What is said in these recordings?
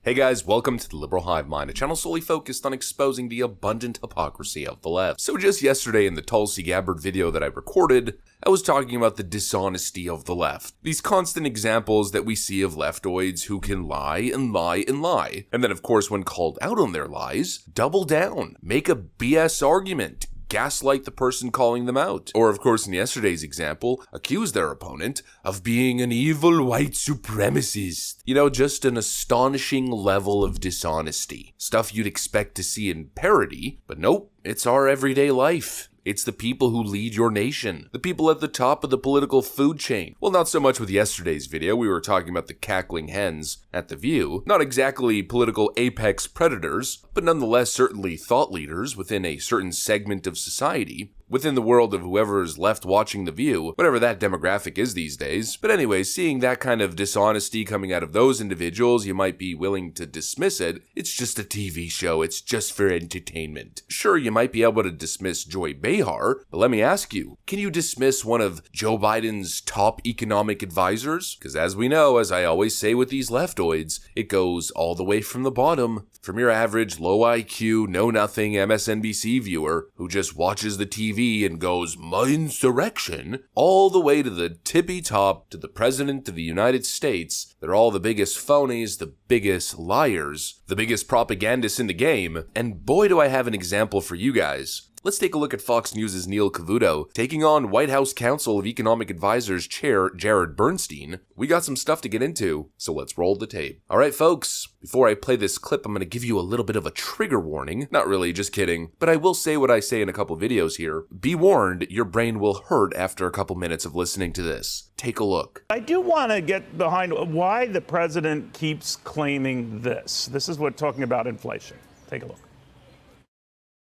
Hey guys, welcome to the Liberal Hive Mind, a channel solely focused on exposing the abundant hypocrisy of the left. So just yesterday in the Tulsi Gabbard video that I recorded, I was talking about the dishonesty of the left. These constant examples that we see of leftoids who can lie and lie and lie. And then of course when called out on their lies, double down, make a BS argument, gaslight the person calling them out. Or of course in yesterday's example, accuse their opponent of being an evil white supremacist. You know, just an astonishing level of dishonesty. Stuff you'd expect to see in parody, but nope, it's our everyday life. It's the people who lead your nation. The people at the top of the political food chain. Well, not so much with yesterday's video. We were talking about the cackling hens at The View. Not exactly political apex predators, but nonetheless certainly thought leaders within a certain segment of society. Within the world of whoever's left watching The View, whatever that demographic is these days. But anyway, seeing that kind of dishonesty coming out of those individuals, you might be willing to dismiss it. It's just a TV show, it's just for entertainment. Sure, you might be able to dismiss Joy Behar, but let me ask you, can you dismiss one of Joe Biden's top economic advisors? Because as we know, as I always say with these leftoids, it goes all the way from the bottom. From your average low IQ, know-nothing MSNBC viewer who just watches the TV and goes, "My insurrection," all the way to the tippy top, to the President of the United States. They're all the biggest phonies, the biggest liars, the biggest propagandists in the game, and boy do I have an example for you guys. Let's take a look at Fox News' Neil Cavuto taking on White House Council of Economic Advisors Chair Jared Bernstein. We got some stuff to get into, so let's roll the tape. Alright folks, before I play this clip, I'm going to give you a little bit of a trigger warning. Not really, just kidding. But I will say what I say in a couple videos here. Be warned, your brain will hurt after a couple minutes of listening to this. Take a look. I do want to get behind why the president keeps claiming this. This is what talking about inflation. Take a look.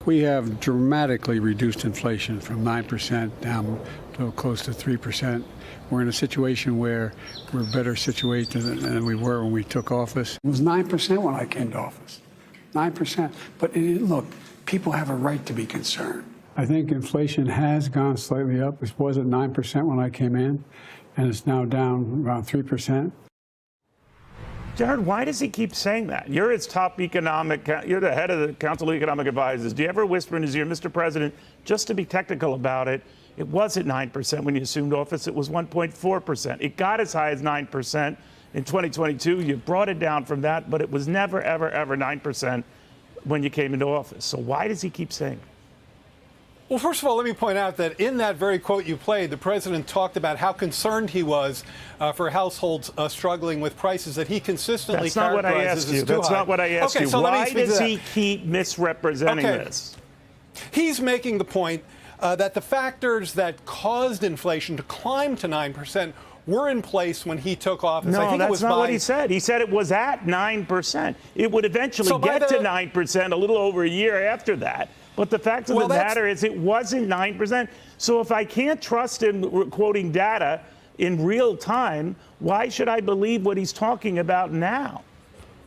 We have dramatically reduced inflation from 9% down to close to 3%. We're in a situation where we're better situated than we were when we took office. It was 9% when I came to office, 9%. But look, people have a right to be concerned. I think inflation has gone slightly up. It was at 9% when I came in, and it's now down around 3%. Jared, why does he keep saying that? You're his top you're the head of the Council of Economic Advisors. Do you ever whisper in his ear, Mr. President, just to be technical about it, it wasn't 9% when you assumed office, it was 1.4%. It got as high as 9% in 2022. You brought it down from that, but it was never, ever, ever 9% when you came into office. So why does he keep saying it? Well, first of all, let me point out that in that very quote you played, the president talked about how concerned he was for households struggling with prices that he consistently characterizes as too high. That's not what I asked you. So why does he keep misrepresenting this? He's making the point that the factors that caused inflation to climb to 9% were in place when he took office. No, I think that's it was not what he said. He said it was at 9%. It would eventually get to 9% a little over a year after that. But the fact of the matter is it wasn't 9%. So if I can't trust him quoting data in real time, why should I believe what he's talking about now?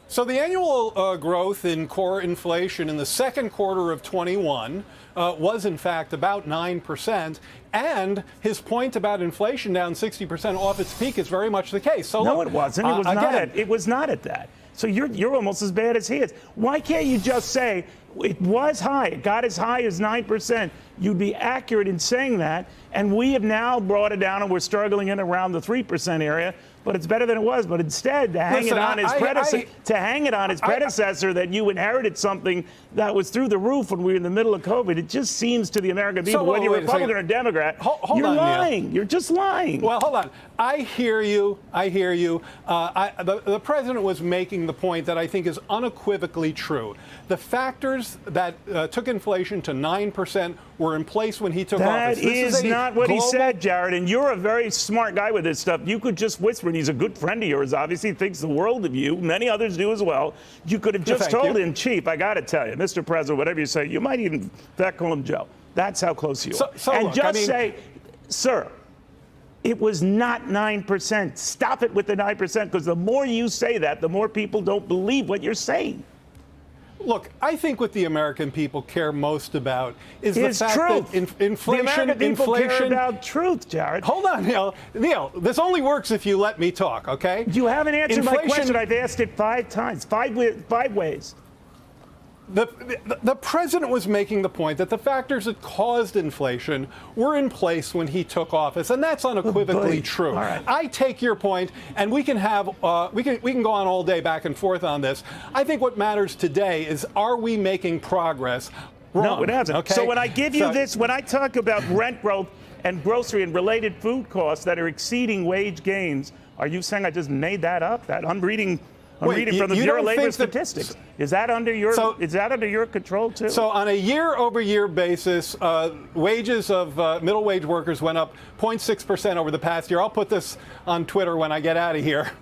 So the annual growth in core inflation in the second quarter of 21 was in fact about 9%. And his point about inflation down 60% off its peak is very much the case. So no, it wasn't. It was not at that. So you're almost as bad as he is. Why can't you just say it was high, it got as high as 9%? You'd be accurate in saying that. And we have now brought it down and we're struggling in around the 3% area. But it's better than it was. But instead, to hang it on his predecessor, that you inherited something that was through the roof when we were in the middle of COVID, it just seems to the American people, whether you're Republican or Democrat, you're lying. You're just lying. Well, hold on. I hear you. The president was making the point that I think is unequivocally true. The factors that took inflation to 9% were in place when he took office. That is not what he said, Jared. And you're a very smart guy with this stuff. You could just whisper. And he's a good friend of yours, obviously, thinks the world of you. Many others do as well. You could have just told him, Chief, I got to tell you, Mr. President, whatever you say, you might even, in fact, call him Joe. That's how close you are. And say, sir, it was not 9%. Stop it with the 9%, because the more you say that, the more people don't believe what you're saying. Look, I think what the American people care most about is It's the fact truth. that The inflation. American people care about truth, Jared. Hold on, Neil. Neil, this only works if you let me talk, okay? You haven't answered my Inflation- question. I've asked it 5 times, five ways. The president was making the point that the factors that caused inflation were in place when he took office, and that's unequivocally true. All right. I take your point, and we can have we can go on all day back and forth on this. I think what matters today is, are we making progress? Wrong, No, it hasn't. Okay? So when I give you this, when I talk about rent growth and grocery and related food costs that are exceeding wage gains, are you saying I just made that up? That I'm reading from the you Bureau of don't Labor think that- Statistics. Is that under your control too? So on a year-over-year basis, wages of middle wage workers went up 0.6% over the past year. I'll put this on Twitter when I get out of here.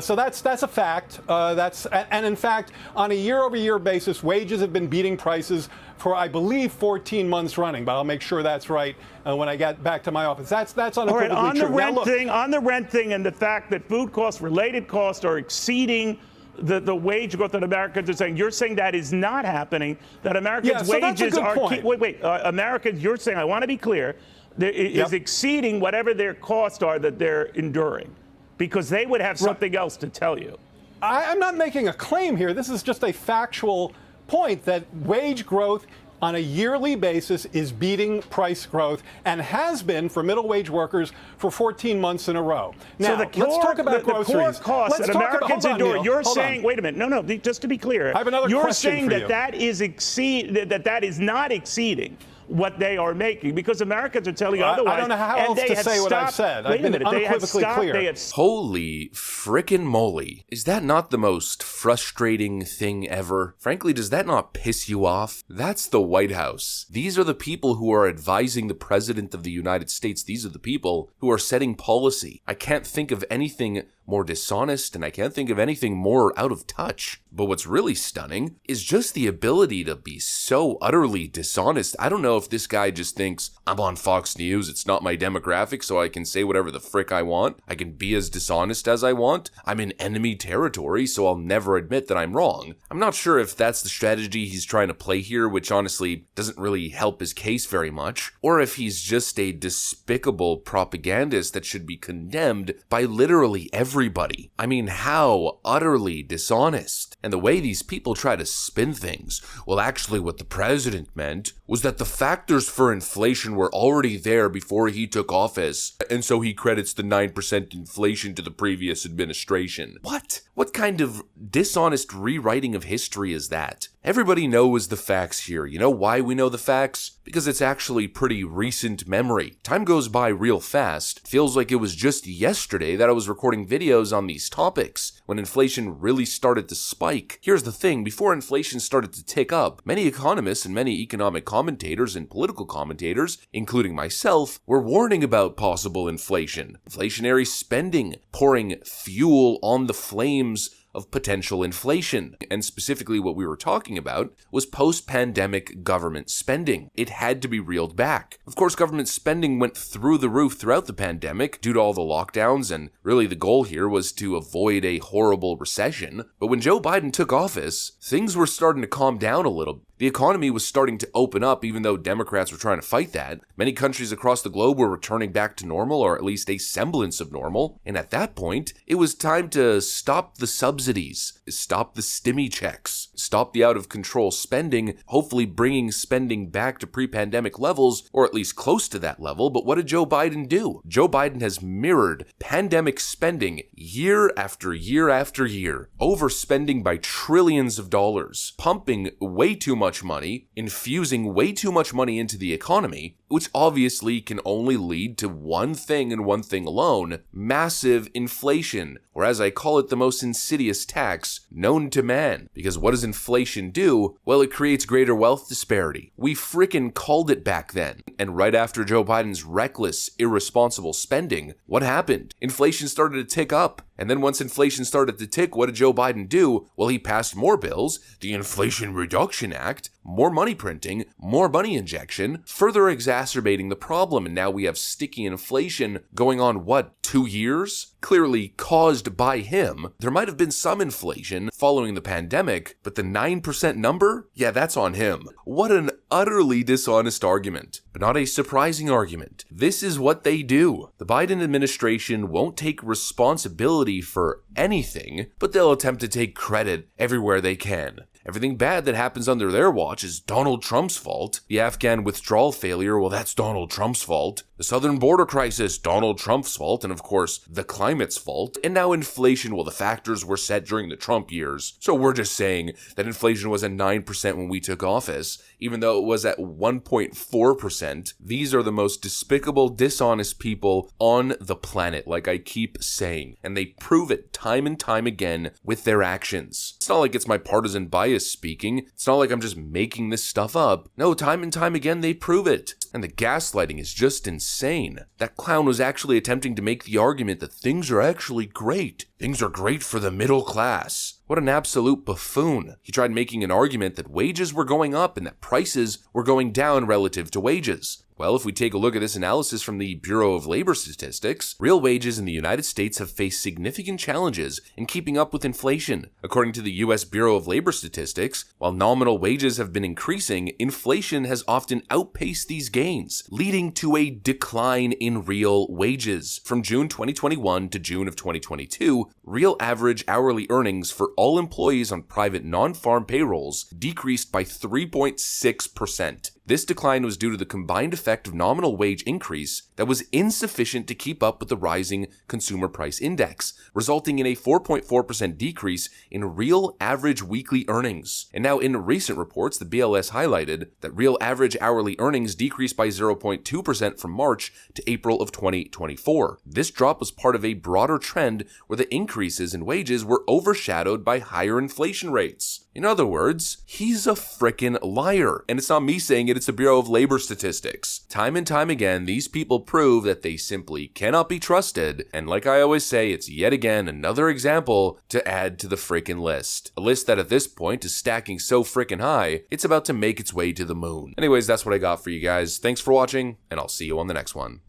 So that's a fact. And in fact, on a year-over-year basis, wages have been beating prices for, I believe, 14 months running. But I'll make sure that's right when I get back to my office. That's unequivocally All right, on true. the rent thing, and the fact that food costs, related costs, are exceeding the wage growth that Americans are saying. You're saying that is not happening. That Americans' so that's a wages good are point. Americans. You're saying, I want to be clear, is exceeding whatever their costs are that they're enduring, because they would have something else to tell you. I'm not making a claim here. This is just a factual point that wage growth on a yearly basis is beating price growth, and has been for middle wage workers for 14 months in a row. Now, let's talk about groceries. The core costs that Americans endure. You're saying, wait a minute, no, just to be clear, I have another you're question saying for you. that that is not exceeding what they are making, because Americans are telling you otherwise. I don't know how else to say what I've said. I've been unequivocally clear. Holy frickin' moly. Is that not the most frustrating thing ever? Frankly, does that not piss you off? That's the White House. These are the people who are advising the President of the United States. These are the people who are setting policy. I can't think of anything more dishonest, and I can't think of anything more out of touch. But what's really stunning is just the ability to be so utterly dishonest. I don't know if this guy just thinks, I'm on Fox News, it's not my demographic, so I can say whatever the frick I want. I can be as dishonest as I want. I'm in enemy territory, so I'll never admit that I'm wrong. I'm not sure if that's the strategy he's trying to play here, which honestly doesn't really help his case very much, or if he's just a despicable propagandist that should be condemned by literally everybody. I mean, how utterly dishonest. And the way these people try to spin things, well, actually what the president meant was that the factors for inflation were already there before he took office, and so he credits the 9% inflation to the previous administration. What? What kind of dishonest rewriting of history is that? Everybody knows the facts here. You know why we know the facts? Because it's actually pretty recent memory. Time goes by real fast. Feels like it was just yesterday that I was recording videos on these topics, when inflation really started to spike. Here's the thing, before inflation started to tick up, many economists and many economic commentators and political commentators, including myself, were warning about possible inflation. Inflationary spending, pouring fuel on the flames of potential inflation. And specifically what we were talking about was post-pandemic government spending. It had to be reeled back. Of course, government spending went through the roof throughout the pandemic due to all the lockdowns, and really the goal here was to avoid a horrible recession. But when Joe Biden took office, things were starting to calm down a little. The economy was starting to open up, even though Democrats were trying to fight that. Many countries across the globe were returning back to normal, or at least a semblance of normal. And at that point, it was time to stop the subsidies, stop the stimmy checks, stop the out-of-control spending, hopefully bringing spending back to pre-pandemic levels, or at least close to that level. But what did Joe Biden do? Joe Biden has mirrored pandemic spending year after year after year, overspending by trillions of dollars, pumping way too much money, infusing way too much money into the economy, which obviously can only lead to one thing and one thing alone: massive inflation, or as I call it, the most insidious tax known to man. Because what does inflation do? Well, it creates greater wealth disparity. We frickin' called it back then. And right after Joe Biden's reckless, irresponsible spending, what happened? Inflation started to tick up. And then once inflation started to tick, what did Joe Biden do? Well, he passed more bills, the Inflation Reduction Act, more money printing, more money injection, further exacerbating the problem. And now we have sticky inflation going on, 2 years? Clearly caused by him. There might have been some inflation following the pandemic, but the 9% number? Yeah, that's on him. What an utterly dishonest argument, but not a surprising argument. This is what they do. The Biden administration won't take responsibility for anything, but they'll attempt to take credit everywhere they can. Everything bad that happens under their watch is Donald Trump's fault. The Afghan withdrawal failure, well, that's Donald Trump's fault. The southern border crisis, Donald Trump's fault. And of course, the climate's fault. And now inflation, well, the factors were set during the Trump years. So we're just saying that inflation was at 9% when we took office, even though it was at 1.4%. These are the most despicable, dishonest people on the planet, like I keep saying. And they prove it time and time again with their actions. It's not like it's my partisan bias speaking. It's not like I'm just making this stuff up. No, time and time again, they prove it. And the gaslighting is just insane. That clown was actually attempting to make the argument that things are actually great. Things are great for the middle class. What an absolute buffoon. He tried making an argument that wages were going up and that prices were going down relative to wages. Well, if we take a look at this analysis from the Bureau of Labor Statistics, real wages in the United States have faced significant challenges in keeping up with inflation. According to the U.S. Bureau of Labor Statistics, while nominal wages have been increasing, inflation has often outpaced these gains, leading to a decline in real wages. From June 2021 to June of 2022, real average hourly earnings for all employees on private non-farm payrolls decreased by 3.6%. This decline was due to the combined effect of nominal wage increase that was insufficient to keep up with the rising consumer price index, resulting in a 4.4% decrease in real average weekly earnings. And now in recent reports, the BLS highlighted that real average hourly earnings decreased by 0.2% from March to April of 2024. This drop was part of a broader trend where the increases in wages were overshadowed by higher inflation rates. In other words, he's a frickin' liar. And it's not me saying it, it's the Bureau of Labor Statistics. Time and time again, these people prove that they simply cannot be trusted. And like I always say, it's yet again another example to add to the frickin' list. A list that at this point is stacking so frickin' high, it's about to make its way to the moon. Anyways, that's what I got for you guys. Thanks for watching, and I'll see you on the next one.